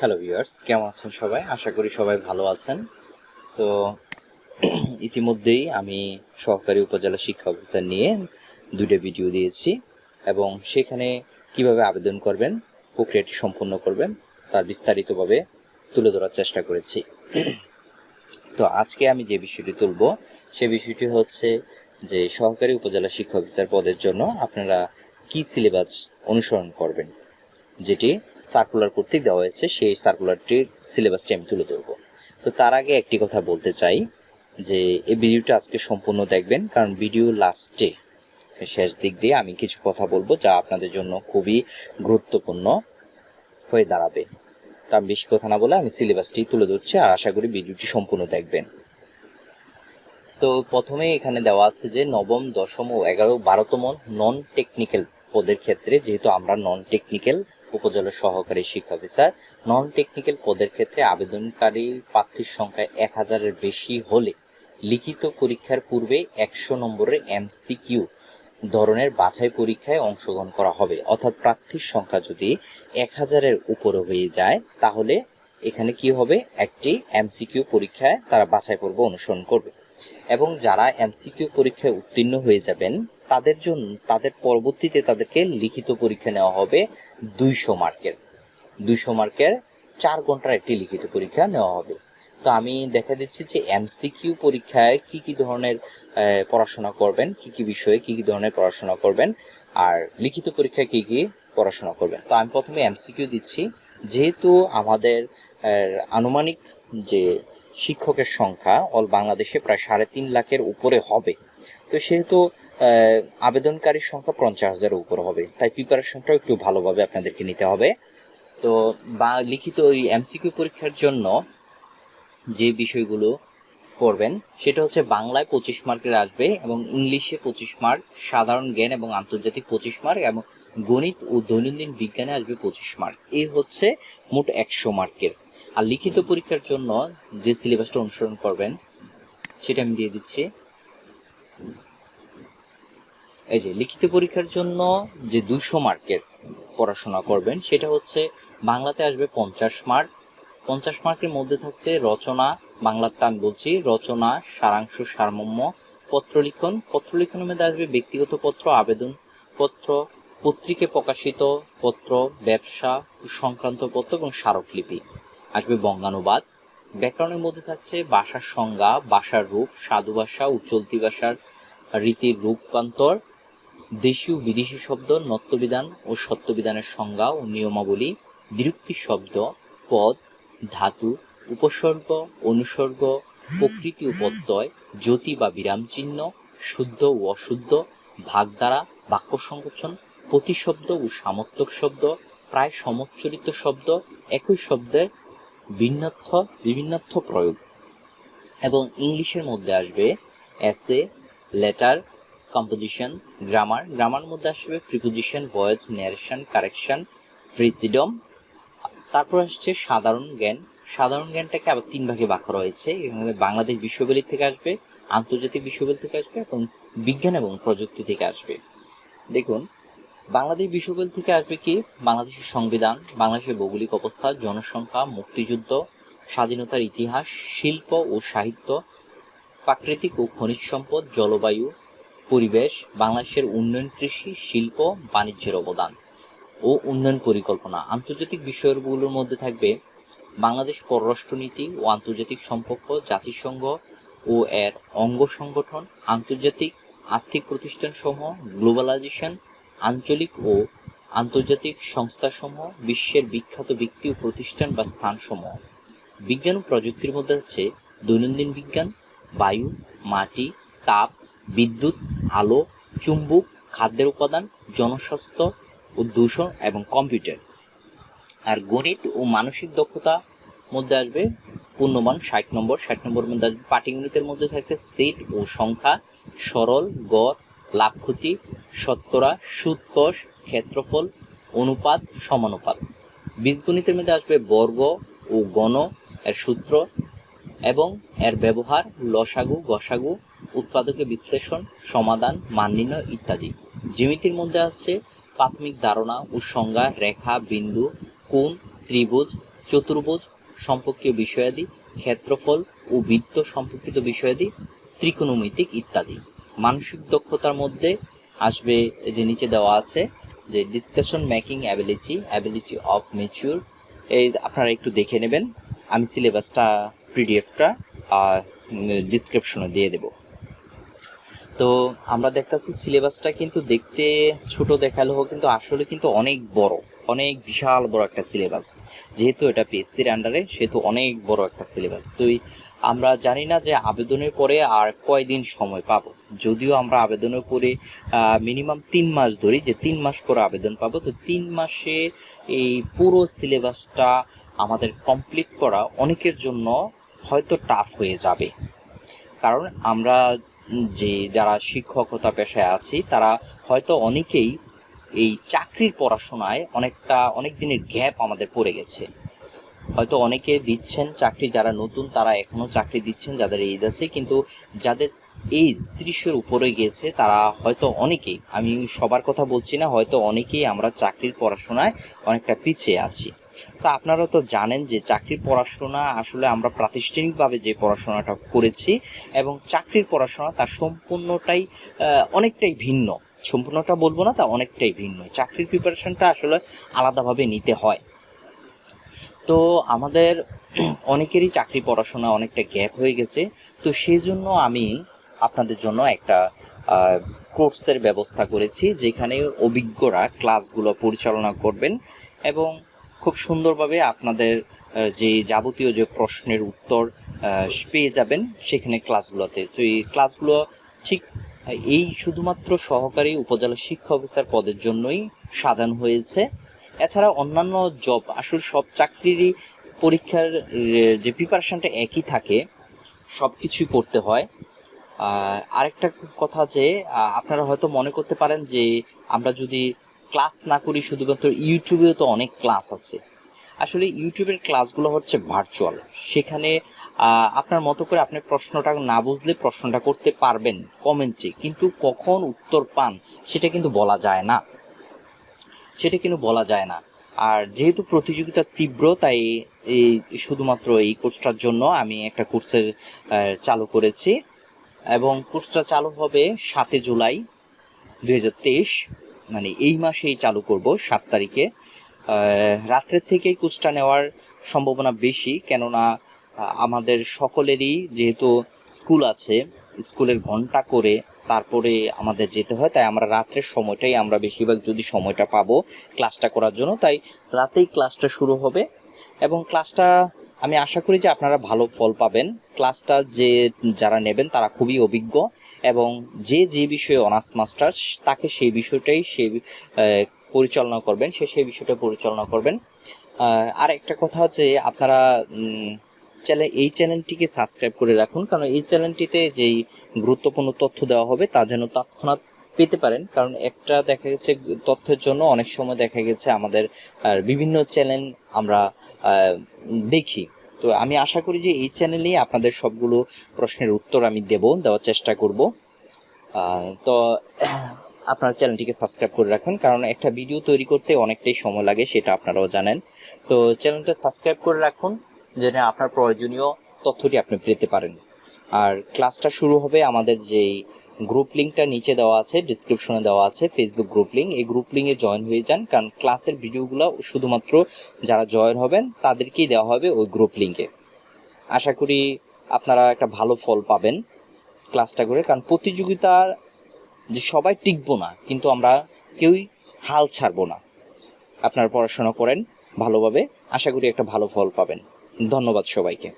Hello viewers, কেমন আছেন সবাই? আশা করি সবাই ভালো আছেন। তো ইতিমধ্যেই আমি সহকারী উপজেলা শিক্ষা অফিসার নিয়ে দুটো ভিডিও দিয়েছি এবং সেখানে কিভাবে আবেদন করবেন, প্রক্রিয়াটি সম্পন্ন করবেন তার বিস্তারিতভাবে তুলে ধরার চেষ্টা করেছি। তো আজকে আমি যে বিষয়টি তুলব সে বিষয়টি হচ্ছে যে সহকারী উপজেলা শিক্ষা অফিসার পদের জন্য আপনারা কি সিলেবাস অনুসরণ করবেন, যেটি সার্কুলার কর্তৃক দেওয়া হয়েছে। সেই সার্কুলারটির সিলেবাসটি আমি তুলে ধরব। তো তার আগে একটি কথা বলতে চাই যে এই ভিডিওটা আজকে সম্পূর্ণ দেখবেন, কারণ ভিডিও লাস্টে শেষ দিক দিয়ে আমি কিছু কথা বলবো যা আপনাদের জন্য খুবই গুরুত্বপূর্ণ হয়ে দাঁড়াবে। তা আমি বেশি কথা না বলে আমি সিলেবাসটি তুলে ধরছি, আর আশা করি ভিডিওটি সম্পূর্ণ দেখবেন। তো প্রথমে এখানে দেওয়া আছে যে নবম, দশম ও 11-12তম নন টেকনিক্যাল পদের ক্ষেত্রে, যেহেতু আমরা নন টেকনিক্যাল উপজেলা সহকারী শিক্ষা অফিসার, নন টেকনিক্যাল পদের ক্ষেত্রে আবেদনকারী প্রার্থীর সংখ্যা 1000-এর বেশি হলে লিখিত পরীক্ষার পূর্বে 100 নম্বরের MCQ ধরনের বাছাই পরীক্ষায় অংশগ্রহণ করা হবে। অর্থাৎ প্রার্থীর সংখ্যা যদি 1000-এর উপরে হয়ে যায় তাহলে এখানে কি হবে, একটি MCQ পরীক্ষায় তারা বাছাই পর্ব অনুসরণ করবে। এবং যারা MCQ পরীক্ষায় উত্তীর্ণ হয়ে যাবেন তাদের পরবর্তীতে তাদেরকে লিখিত পরীক্ষা নেওয়া হবে 200 মার্কের 4 ঘন্টার একটি লিখিত পরীক্ষা নেওয়া হবে। তো আমি দেখা দিচ্ছি যে MCQ পরীক্ষায় কি কি ধরনের পড়াশোনা করবেন, কি কি বিষয়ে কি কি ধরনের পড়াশোনা করবেন, আর লিখিত পরীক্ষায় কি কি পড়াশোনা করবেন। তো আমি প্রথমে MCQ দিচ্ছি। যেহেতু আমাদের আনুমানিক যে শিক্ষকের সংখ্যা অল বাংলাদেশে প্রায় 3.5 লাখের উপরে হবে, তো সেহেতু আবেদনকারীর সংখ্যা 50,000-এর উপরে হবে, তাই প্রিপারেশনটাও একটু ভালোভাবে আপনাদেরকে নিতে হবে। তো লিখিত ওই MCQ পরীক্ষার জন্য যে বিষয়গুলো পড়বেন সেটা হচ্ছে বাংলায় 25 মার্কের আসবে এবং ইংলিশে 25 মার্ক, সাধারণ জ্ঞান এবং আন্তর্জাতিক 25 মার্ক এবং গণিত ও দৈনন্দিন বিজ্ঞানে আসবে 25 মার্ক। এই হচ্ছে মোট 100 মার্কের। আর লিখিত পরীক্ষার জন্য যে সিলেবাসটা অনুসরণ করবেন সেটা আমি দিয়ে দিচ্ছি। এই যে লিখিত পরীক্ষার জন্য যে 200 মার্কের পড়াশোনা করবেন সেটা হচ্ছে বাংলাতে আসবে 50 মার্ক। 50 মার্কের মধ্যে থাকছে রচনা, বাংলাটা আমি বলছি, রচনা, সারাংশ, সারমর্ম, পত্রলিখনের মধ্যে আসবে ব্যক্তিগত পত্র, আবেদন পত্র, পত্রিকায় প্রকাশিত পত্র, ব্যবসা সংক্রান্ত পত্র এবং স্মারকলিপি। আসবে বঙ্গানুবাদ। ব্যাকরণের মধ্যে থাকছে ভাষার সংজ্ঞা, ভাষার রূপ, সাধু ভাষা ও চলতি ভাষার রীতির রূপান্তর, দেশীয় বিদেশি শব্দ, নত্যবিধান ও সত্যবিধানের সংজ্ঞা ও নিয়মাবলী, দ্বিরুক্তি শব্দ, পদ, ধাতু, উপসর্গ, অনুসর্গ, প্রকৃতি ও প্রত্যয়, জ্যোতি বা বিরাম চিহ্ন, শুদ্ধ ও অশুদ্ধ, ভাগধারা, বাক্য সংগঠন, প্রতিশব্দ ও সামর্থক শব্দ, প্রায় সমচ্চরিত শব্দ, একই শব্দের বিভিন্নার্থ প্রয়োগ। এবং ইংলিশের মধ্যে আসবে এসে, লেটার, কম্পোজিশন, গ্রামার মধ্যে আসবে প্রিপোজিশন, ভয়েস, ন্যারেশন, কারেকশন, ফ্রিজিডম। তারপর আসছে সাধারণ জ্ঞানটাকে আবার 3 ভাগে ভাগ করা হয়েছে। এখানে বাংলাদেশ বিশ্ববিদ্যালয় থেকে আসবে, আন্তর্জাতিক বিশ্ববিদ্যালয় থেকে আসবে এবং বিজ্ঞান এবং প্রযুক্তি থেকে আসবে। দেখুন, বাংলাদেশ বিশ্ববিদ্যালয় থেকে আসবে কি, বাংলাদেশের সংবিধান, বাংলাদেশের ভৌগোলিক অবস্থা, জনসংখ্যা, মুক্তিযুদ্ধ, স্বাধীনতার ইতিহাস, শিল্প ও সাহিত্য, প্রাকৃতিক ও খনিজ সম্পদ, জলবায়ু, পরিবেশ, বাংলাদেশের উন্নয়ন, কৃষি, শিল্প, বাণিজ্যের অবদান ও উন্নয়ন পরিকল্পনা। আন্তর্জাতিক বিষয়গুলোর মধ্যে থাকবে বাংলাদেশ পররাষ্ট্রনীতি ও আন্তর্জাতিক সম্পর্ক, জাতিসংঘ ও এর অঙ্গ সংগঠন, আন্তর্জাতিক আর্থিক প্রতিষ্ঠানসমূহ, গ্লোবালাইজেশন, আঞ্চলিক ও আন্তর্জাতিক সংস্থাসমূহ, বিশ্বের বিখ্যাত ব্যক্তি ও প্রতিষ্ঠান বা স্থানসমূহ। বিজ্ঞান ও প্রযুক্তির মধ্যে হচ্ছে দৈনন্দিন বিজ্ঞান, বায়ু, মাটি, তাপ, বিদ্যুৎ, আলো, চুম্বক, খাদ্যের উপাদান, জনস্বাস্থ্য ও দূষণ এবং কম্পিউটার। আর গণিত ও মানসিক দক্ষতা মধ্যে আসবে পূর্ণমান 60 নম্বর। 60 নম্বর মধ্যে আসবে পাটিগণিতের মধ্যে থাকবে সেট ও সংখ্যা, সরল, গড়, লাভ ক্ষতি, শতকরা, সুদ, কষ, ক্ষেত্রফল, অনুপাত, সমানুপাত। বীজগণিতের মধ্যে আসবে বর্গ ও গণ এর সূত্র এবং এর ব্যবহার, লসাগু, গসাগু, উৎপাদকের বিশ্লেষণ, সমাধান, মান নির্ণয় ইত্যাদি। জ্যামিতির মধ্যে আছে প্রাথমিক ধারণা ও সংজ্ঞা, রেখা, বিন্দু, কোণ, ত্রিভুজ, চতুর্ভুজ সম্পর্কীয় বিষয়াদি, ক্ষেত্রফল ও বৃত্ত সম্পর্কিত বিষয়াদি, ত্রিকোণমিতিক ইত্যাদি। মানসিক দক্ষতার মধ্যে আসবে যে নিচে দেওয়া আছে যে discussion making ability of mature. এই আপনারা একটু দেখে নেবেন, আমি সিলেবাসটা পিডিএফটা ডিসক্রিপশনে দিয়ে দেব। তো আমরা দেখতেছি সিলেবাসটা কিন্তু দেখতে ছোট দেখালেও কিন্তু আসলে কিন্তু অনেক বড়, অনেক বিশাল বড় একটা সিলেবাস। যেহেতু এটা পিএসসির আন্ডারে সেহেতু অনেক বড় একটা সিলেবাস। তো আমরা জানি না যে আবেদনের পরে আর কয়দিন সময় পাবো। যদিও আমরা আবেদনের পরে মিনিমাম 3 মাস ধরি, যে 3 মাস পরে আবেদন পাবো। তো 3 মাসে এই পুরো সিলেবাসটা আমাদের কমপ্লিট করা অনেকের জন্য হয়তো টাফ হয়ে যাবে, কারণ আমরা যারা শিক্ষকতা পেশায় আছি তারা হয়তো অনেকেই এই চাকরির পড়াশোনায় অনেক দিনের গ্যাপ আমাদের পড়ে গেছে। হয়তো অনেকে দিচ্ছেন চাকরি, যারা নতুন তারা এখনও চাকরি দিচ্ছেন যাদের এজ আছে, কিন্তু যাদের এজ 30-এর উপরে গিয়েছে তারা হয়তো অনেকেই, আমি সবার কথা বলছি না, হয়তো অনেকেই আমরা চাকরির পড়াশোনায় অনেকটা পিছিয়ে আছি। তো আপনারা তো জানেন যে চাকরির পড়াশোনা আসলে আমরা প্রাতিষ্ঠানিকভাবে যে পড়াশোনাটা করেছি এবং চাকরির পড়াশোনা তার সম্পূর্ণটাই অনেকটাই ভিন্ন। সম্পূর্ণটা বলবো না, তা অনেকটাই ভিন্ন। চাকরির প্রিপারেশনটা আসলে আলাদাভাবে নিতে হয়। তো আমাদের অনেকেরই চাকরি পড়াশোনা অনেকটা গ্যাপ হয়ে গেছে। তো সেই জন্য আমি আপনাদের জন্য একটা কোর্সের ব্যবস্থা করেছি, যেখানে অভিজ্ঞরা ক্লাসগুলো পরিচালনা করবেন এবং খুব সুন্দরভাবে আপনাদের যে যাবতীয় যে প্রশ্নের উত্তর পেয়ে যাবেন সেখানে ক্লাসগুলোতে। তো এই ক্লাসগুলো ঠিক এই শুধুমাত্র সহকারী উপজেলা শিক্ষা অফিসার পদের জন্যই সাজানো হয়েছে। এছাড়া অন্যান্য জব, আসলে সব চাকরিরই পরীক্ষার যে প্রিপারেশনটা একই থাকে, সব কিছুই পড়তে হয়। আরেকটা কথা যে আপনারা হয়তো মনে করতে পারেন যে আমরা যদি ক্লাস না করি, শুধুমাত্র ইউটিউবেও তো অনেক ক্লাস আছে। আসলে ইউটিউবের ক্লাসগুলো হচ্ছে ভার্চুয়াল, সেখানে আপনার মতো করে আপনি প্রশ্নটা না বুঝলে প্রশ্নটা করতে পারবেন কমেন্টে, কিন্তু কখন উত্তর পান সেটা কিন্তু বলা যায় না। আর যেহেতু প্রতিযোগিতা তীব্র, তাই এই শুধুমাত্র এই কোর্সটার জন্য আমি একটা কোর্সের চালু করেছি এবং কোর্সটা চালু হবে 7 জুলাই 2023, মানে এই মাসেই চালু করব 7 তারিখে। রাত্রের থেকেই কোর্সটা নেওয়ার সম্ভাবনা বেশি, কেননা আমাদের সকলেরই যেহেতু স্কুল আছে, স্কুলের ঘন্টা করে তারপরে আমাদের যেতে হয়, তাই আমরা রাত্রের সময়টাই আমরা বেশিরভাগ যদি সময়টা পাবো ক্লাসটা করার জন্য, তাই রাতেই ক্লাসটা শুরু হবে। এবং ক্লাসটা আমি আশা করি যে আপনারা ভালো ফল পাবেন। ক্লাসটা যারা নেবেন তারা খুবই অভিজ্ঞ এবং যে বিষয়ে অনার্স মাস্টার্স তাকে সেই বিষয়টাই পরিচালনা করবেন, সেই বিষয়টা পরিচালনা করবেন। আর একটা কথা হচ্ছে আপনারা এই চ্যানেলটিকে সাবস্ক্রাইব করে রাখুন, কারণ এই চ্যানেলটিতে যেই গুরুত্বপূর্ণ তথ্য দেওয়া হবে তা যেন তৎক্ষণাৎ পেতে পারেন। কারণ একটা দেখা গেছে তথ্যের জন্য অনেক সময় দেখা গেছে আমাদের বিভিন্ন চ্যানেল আমরা দেখি। তো আমি আশা করি যে এই চ্যানেলেই আপনাদের সবগুলো প্রশ্নের উত্তর আমি দেওয়ার চেষ্টা করব। তো আপনার চ্যানেলটিকে সাবস্ক্রাইব করে রাখবেন, কারণ একটা ভিডিও তৈরি করতে অনেকটাই সময় লাগে, সেটা আপনারাও জানেন। তো চ্যানেলটা সাবস্ক্রাইব করে রাখুন যেন আপনার প্রয়োজনীয় তথ্যটি আপনি পেতে পারেন। আর ক্লাসটা শুরু হবে, আমাদের যেই গ্রুপ লিঙ্কটা নিচে দেওয়া আছে, ডিসক্রিপশনে দেওয়া আছে ফেসবুক গ্রুপ লিঙ্ক, এই গ্রুপ লিঙ্কে জয়েন হয়ে যান, কারণ ক্লাসের ভিডিওগুলো শুধুমাত্র যারা জয়েন হবেন তাদেরকেই দেওয়া হবে ওই গ্রুপ লিঙ্কে। আশা করি আপনারা একটা ভালো ফল পাবেন ক্লাসটা করে, কারণ প্রতিযোগিতার যে সবাই টিকবো না, কিন্তু আমরা কেউই হাল ছাড়বো না। আপনারা পড়াশোনা করেন ভালোভাবে, আশা করি একটা ভালো ফল পাবেন। ধন্যবাদ সবাইকে।